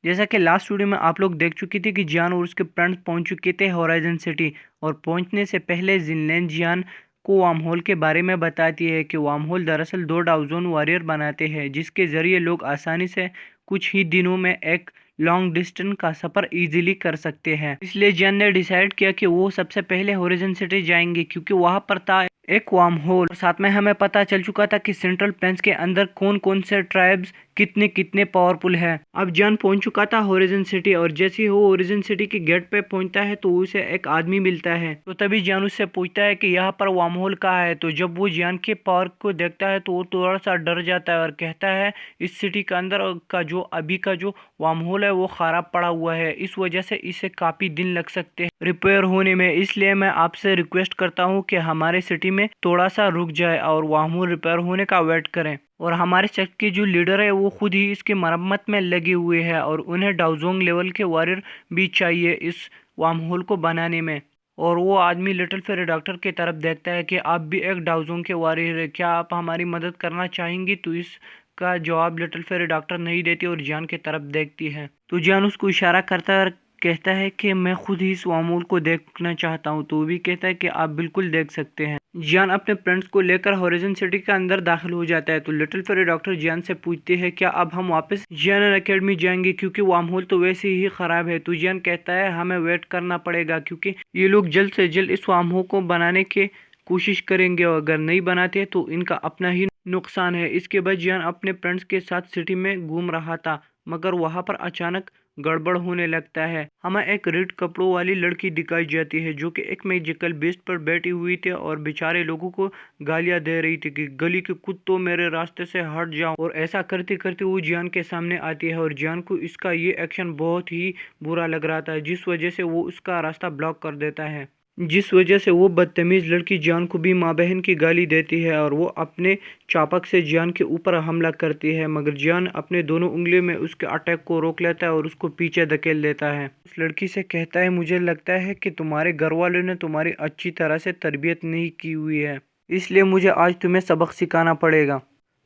जैसा कि last video में आप लोग देख चुके थे कि जियान और उसके फ्रेंड्स पहुंच चुके थे होराइजन सिटी। और पहुंचने से पहले जिनलैन जियान को वार्म होल के बारे में बताती है कि वार्म होल दरअसल दो डाउजोन वॉरियर बनाते हैं जिसके जरिए लोग आसानी से कुछ ही दिनों में एक लॉन्ग डिस्टेंस का सफर इजीली कर सकते हैं। इसलिए जियान ने डिसाइड किया कि वो सबसे पहले होराइजन सिटी जाएंगे क्योंकि वहां पर था एक वार्म होल। साथ में हमें पता चल चुका था कि सेंट्रल प्लेन्स के अंदर कौन कौन से ट्राइब्स कितने कितने पावरफुल है। अब जॉन पहुंच चुका था होराइजन सिटी और जैसे ही वो होराइजन सिटी के गेट पे पहुंचता है तो उसे एक आदमी मिलता है। तो तभी जॉन उससे पूछता है कि यहाँ पर वार्म होल कहाँ है। तो जब वो जॉन के पावर को देखता है तो वो थोड़ा सा डर जाता है और कहता है इस सिटी के अंदर का जो अभी का जो वार्म होल है वो खराब पड़ा हुआ है, इस वजह से इसे काफी दिन लग सकते हैं रिपेयर होने में। इसलिए मैं आपसे रिक्वेस्ट करता हूँ कि हमारे सिटी में थोड़ा सा रुक जाए और वार्म होल रिपेयर होने का वेट करें। और हमारे सेक्ट के जो लीडर है वो खुद ही इसकी मरम्मत में लगे हुए हैं और उन्हें डाउजोंग लेवल के वॉरियर भी चाहिए इस वार्म होल को बनाने में। और वो आदमी लिटिल फेरी डॉक्टर की तरफ देखता है कि आप भी एक डाउजोंग के वॉरियर है, क्या आप हमारी मदद करना चाहेंगी। तो इसका जवाब लिटिल फेरी डॉक्टर नहीं देती और जियान की तरफ देखती है। तो जियान उसको इशारा करता है और कहता है कि मैं खुद ही इस वार्म होल को देखना चाहता हूँ। तो वो भी कहता है कि आप बिल्कुल देख सकते हैं। जियान अपने फ्रेंड्स को लेकर होराइजन सिटी के अंदर दाखिल हो जाता है। तो लिटिल फेरी डॉक्टर जियान से पूछते हैं क्या अब हम वापस जियान एकेडमी जाएंगे क्योंकि वार्म होल तो वैसे ही खराब है। तो जियान कहता है हमें वेट करना पड़ेगा क्योंकि ये लोग जल्द से जल्द इस वार्म होल को बनाने की कोशिश करेंगे और अगर नहीं बनाते तो इनका अपना ही नुकसान है। इसके बाद जियान अपने फ्रेंड्स के साथ सिटी में घूम रहा था मगर वहां पर अचानक गड़बड़ होने लगता है। हमें एक रेड कपड़ों वाली लड़की दिखाई जाती है जो कि एक मैजिकल बीस्ट पर बैठी हुई थी और बेचारे लोगों को गालियां दे रही थी कि गली के कुत्तों मेरे रास्ते से हट जाओ। और ऐसा करते करते वो जियान के सामने आती है और जियान को इसका ये एक्शन बहुत ही बुरा लग रहा था जिस वजह से वो उसका रास्ता ब्लॉक कर देता है। जिस वजह से वो बदतमीज लड़की जियान को भी माँ बहन की गाली देती है और वो अपने चापक से जियान के ऊपर हमला करती है मगर जियान अपने दोनों उंगलियों में उसके अटैक को रोक लेता है और उसको पीछे धकेल देता है। उस लड़की से कहता है मुझे लगता है कि तुम्हारे घर वालों ने तुम्हारी अच्छी तरह से तरबियत नहीं की हुई है, इसलिए मुझे आज तुम्हें सबक सिखाना पड़ेगा।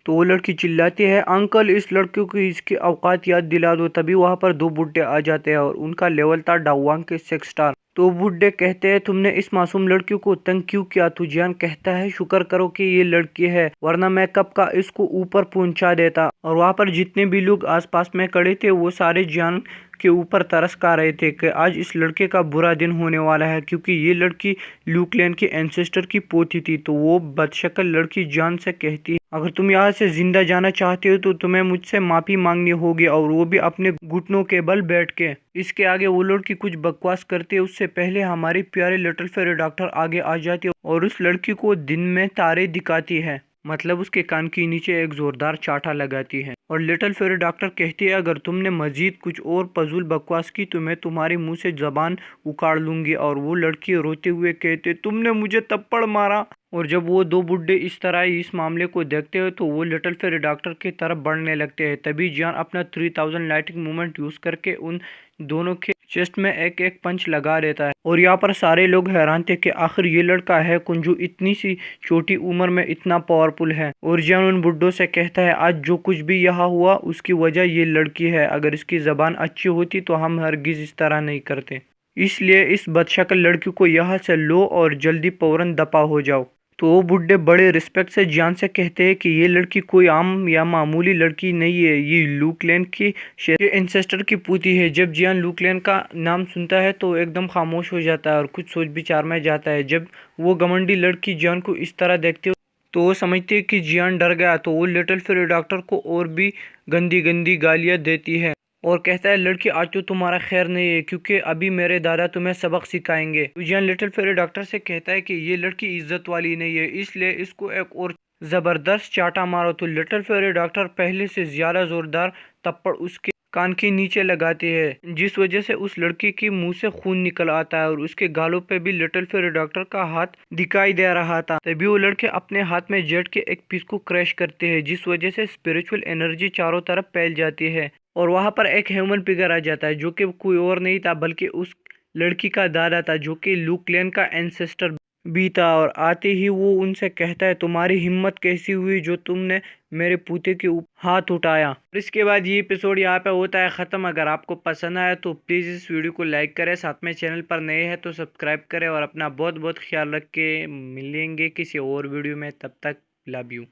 तो वो लड़की चिल्लाती है अंकल इस लड़की को इसकी औकात याद दिला दो। तभी वहां पर दो बुड्ढे आ जाते हैं और उनका लेवल था डाउवांग के 6 स्टार। तो बुड्ढे कहते हैं तुमने इस मासूम लड़की को तंग क्यों किया। तो जियान कहता है शुक्र करो कि ये लड़की है वरना मैं कब का इसको ऊपर पहुंचा देता। और वहां पर जितने भी लोग आसपास में खड़े थे वो सारे जियान के ऊपर तरस खा रहे थे कि आज इस लड़के का बुरा दिन होने वाला है क्योंकि ये लड़की लू क्लैन के एंसेस्टर की पोती थी। तो वो बदशक्ल लड़की जियान से कहती है अगर तुम यहाँ से जिंदा जाना चाहते हो तो तुम्हें मुझसे माफी मांगनी होगी और वो भी अपने घुटनों के बल बैठ के। इसके आगे वो लड़की कुछ बकवास करती है उससे पहले हमारी प्यारी लिटिल फेरी डॉक्टर आगे आ जाती है और उस लड़की को दिन में तारे दिखाती है, मतलब उसके कान के नीचे एक जोरदार चाटा लगाती है। और लिटिल फेरी डॉक्टर कहती है अगर तुमने मजीद कुछ और फजूल बकवास की तो मैं तुम्हारे मुंह से जबान उखाड़ लूंगी। और वो लड़की रोते हुए कहते तुमने मुझे थप्पड़ मारा। और जब वो दो बुड्ढे इस तरह इस मामले को देखते हैं तो वो लिटिल फेरी डॉक्टर की तरफ बढ़ने लगते हैं। तभी जियान अपना 3000 लाइटिंग मूवमेंट यूज करके उन दोनों के चेस्ट में एक एक पंच लगा देता है। और यहाँ पर सारे लोग हैरान थे कि आखिर ये लड़का है कौन जो इतनी सी छोटी उम्र में इतना पावरफुल है। और जियान उन बुड्ढों से कहता है आज जो कुछ भी यहाँ हुआ उसकी वजह ये लड़की है, अगर इसकी जबान अच्छी होती तो हम हरगिज इस तरह नहीं करते, इसलिए इस बदशक्ल लड़की को यहाँ से लो और जल्दी फौरन दफा हो जाओ। तो वो बुड्ढे बड़े रिस्पेक्ट से जियान से कहते हैं कि ये लड़की कोई आम या मामूली लड़की नहीं है, ये लू क्लैन की एंसेस्टर की पूती है। जब जियान लू क्लैन का नाम सुनता है तो एकदम खामोश हो जाता है और कुछ सोच विचार में जाता है। जब वो घमंडी लड़की जियान को इस तरह देखती है तो वो समझती है कि जियान डर गया। तो वो लिटिल फेरी डॉक्टर को और भी गंदी गंदी गालियां देती है और कहता है लड़की आज तो तुम्हारा खैर नहीं है क्योंकि अभी मेरे दादा तुम्हें सबक सिखाएंगे। जियान लिटिल फेरी डॉक्टर से कहता है कि ये लड़की इज्जत वाली नहीं है, इसलिए इसको एक और जबरदस्त चाटा मारो। तो लिटिल फेरी डॉक्टर पहले से ज्यादा जोरदार थप्पड़ उसके कान के नीचे लगाती है जिस वजह से उस लड़की की मुंह से खून निकल आता है और उसके गालों पे भी लिटिल फेरी डॉक्टर का हाथ दिखाई दे रहा था। तभी वो लड़के अपने हाथ में जेट के एक पीस को क्रैश करते हैं जिस वजह से स्पिरिचुअल एनर्जी चारों तरफ फैल जाती है। और वहां पर एक ह्यूमन फिगर आ जाता है जो कि कोई और नहीं था बल्कि उस लड़की का दादा था जो कि लू क्लैन का एंसेस्टर बीता और आते ही वो उनसे कहता है, तुम्हारी हिम्मत कैसी हुई जो तुमने मेरे पोते के ऊपर हाथ उठाया। और इसके बाद ये एपिसोड यहाँ पे होता है ख़त्म। अगर आपको पसंद आया तो प्लीज़ इस वीडियो को लाइक करें, साथ में चैनल पर नए हैं तो सब्सक्राइब करें और अपना बहुत बहुत ख्याल रख के मिलेंगे किसी और वीडियो में। तब तक लव यू।